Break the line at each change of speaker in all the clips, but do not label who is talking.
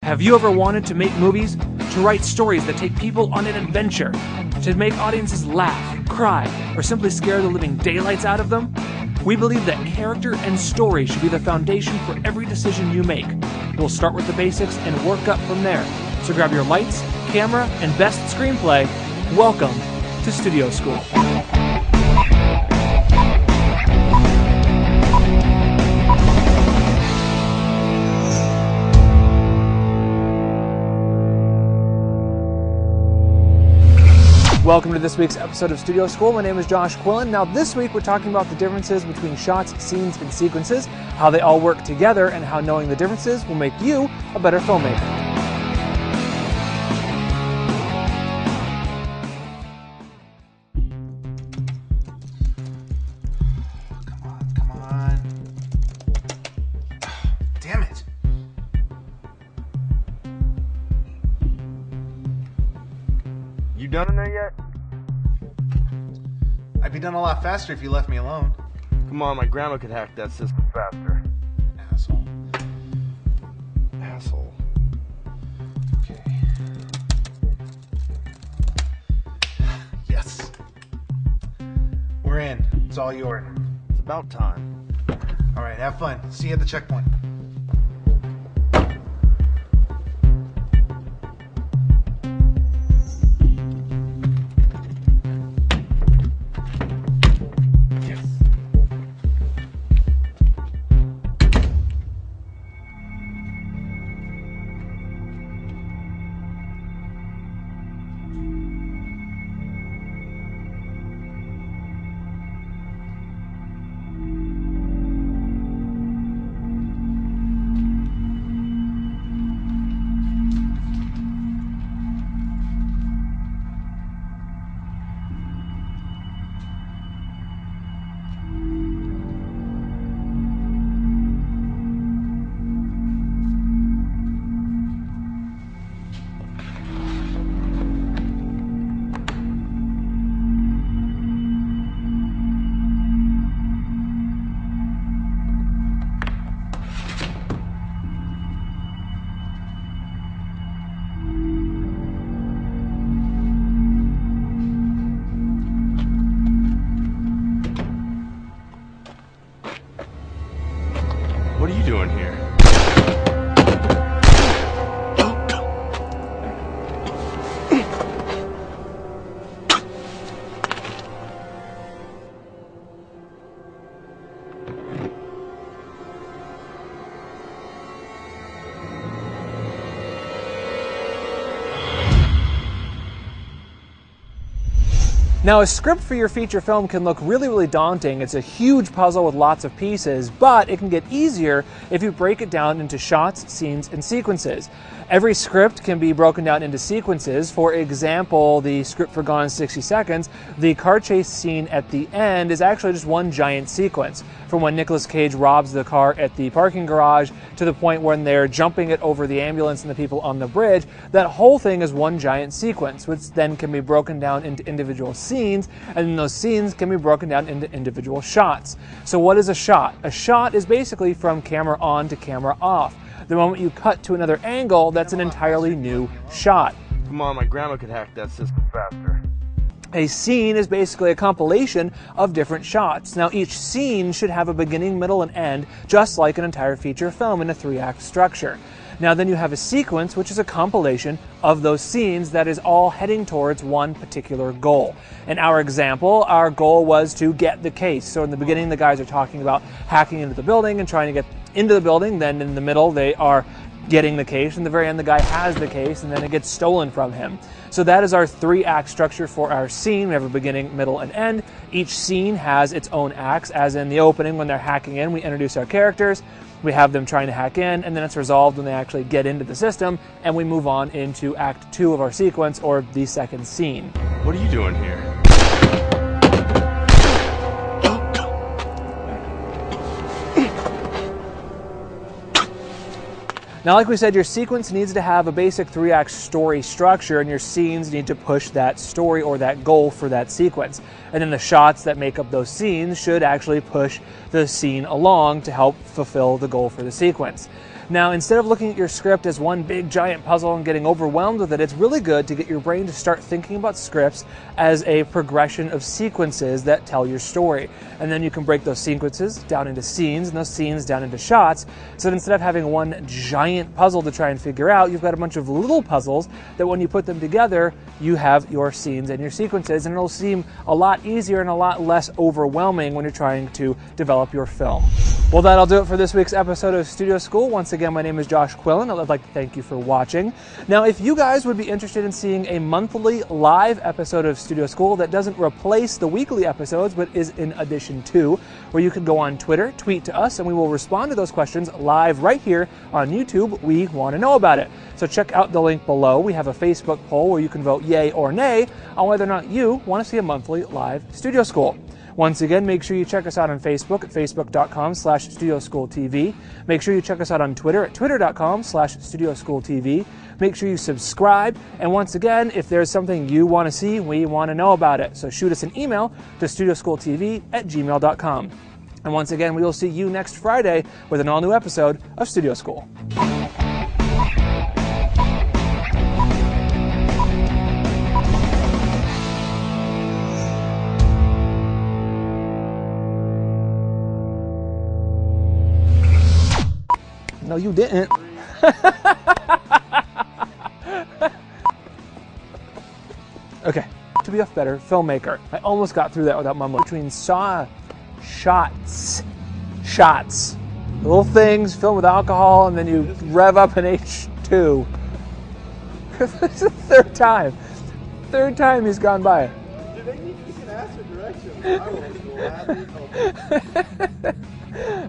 Have you ever wanted to make movies? To write stories that take people on an adventure? To make audiences laugh, cry, or simply scare the living daylights out of them? We believe that character and story should be the foundation for every decision you make. We'll start with the basics and work up from there. So grab your lights, camera, and best screenplay. Welcome to Studio School. Welcome to this week's episode of Studio School. My name is Josh Quillen. Now this week we're talking about the differences between shots, scenes, and sequences, how they all work together, and how knowing the differences will make you a better filmmaker.
Come on. Damn it.
You done in there yet?
I'd be done a lot faster if you left me alone.
Come on, my grandma could hack that system faster.
Asshole.
Asshole.
Okay. Yes. We're in. It's all yours.
It's about time.
Alright, have fun. See you at the checkpoint.
What are you doing here?
Now, a script for your feature film can look really daunting. It's a huge puzzle with lots of pieces, but it can get easier if you break it down into shots, scenes, and sequences. Every script can be broken down into sequences. For example, the script for Gone in 60 Seconds, the car chase scene at the end is actually just one giant sequence. From when Nicolas Cage robs the car at the parking garage to the point when they're jumping it over the ambulance and the people on the bridge, that whole thing is one giant sequence, which then can be broken down into individual scenes, and then those scenes can be broken down into individual shots. So what is a shot? A shot is basically from camera on to camera off. The moment you cut to another angle, that's an entirely new shot.
Come on, my grandma could hack that system faster.
A scene is basically a compilation of different shots. Now each scene should have a beginning, middle, and end, just like an entire feature film in a 3-act structure. Now then you have a sequence, which is a compilation of those scenes that is all heading towards one particular goal. In our example, our goal was to get the case. So in the beginning, the guys are talking about hacking into the building and trying to get into the building. Then in the middle, they are getting the case. In the very end, the guy has the case, and then it gets stolen from him. So that is our 3-act structure for our scene. We have a beginning, middle, and end. Each scene has its own acts, as in the opening when they're hacking in, we introduce our characters. We have them trying to hack in, and then it's resolved when they actually get into the system, and we move on into Act 2 of our sequence, or the second scene.
What are you doing here?
Now, like we said, your sequence needs to have a basic 3-act story structure, and your scenes need to push that story or that goal for that sequence. And then the shots that make up those scenes should actually push the scene along to help fulfill the goal for the sequence. Now, instead of looking at your script as one big giant puzzle and getting overwhelmed with it, it's really good to get your brain to start thinking about scripts as a progression of sequences that tell your story. And then you can break those sequences down into scenes and those scenes down into shots, so that instead of having one giant puzzle to try and figure out, you've got a bunch of little puzzles that when you put them together, you have your scenes and your sequences, and it'll seem a lot easier and a lot less overwhelming when you're trying to develop your film. Well, that'll do it for this week's episode of Studio School. Once again, my name is Josh Quillen. I'd like to thank you for watching. Now, if you guys would be interested in seeing a monthly live episode of Studio School that doesn't replace the weekly episodes, but is in addition to, where you can go on Twitter, tweet to us, and we will respond to those questions live right here on YouTube. We want to know about it. So check out the link below. We have a Facebook poll where you can vote yay or nay on whether or not you want to see a monthly live Studio School. Once again, make sure you check us out on Facebook at facebook.com/studioschooltv. Make sure you check us out on Twitter at twitter.com/studioschooltv. Make sure you subscribe. And once again, if there's something you want to see, we want to know about it. So shoot us an email to studioschooltv@gmail.com. And once again, we will see you next Friday with an all-new episode of Studio School. No, you didn't. Okay, to be a better filmmaker. I almost got through that without mumbling. Between shots. Little things, film with alcohol, and then you rev up an H2. It's the third time. Third time he's gone by.
Do they need to can ask for directions? I will gladly help.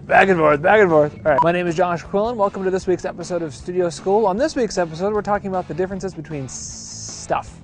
Back and forth, back and forth. All right, my name is Josh Quillen. Welcome to this week's episode of Studio School. On this week's episode, we're talking about the differences between stuff.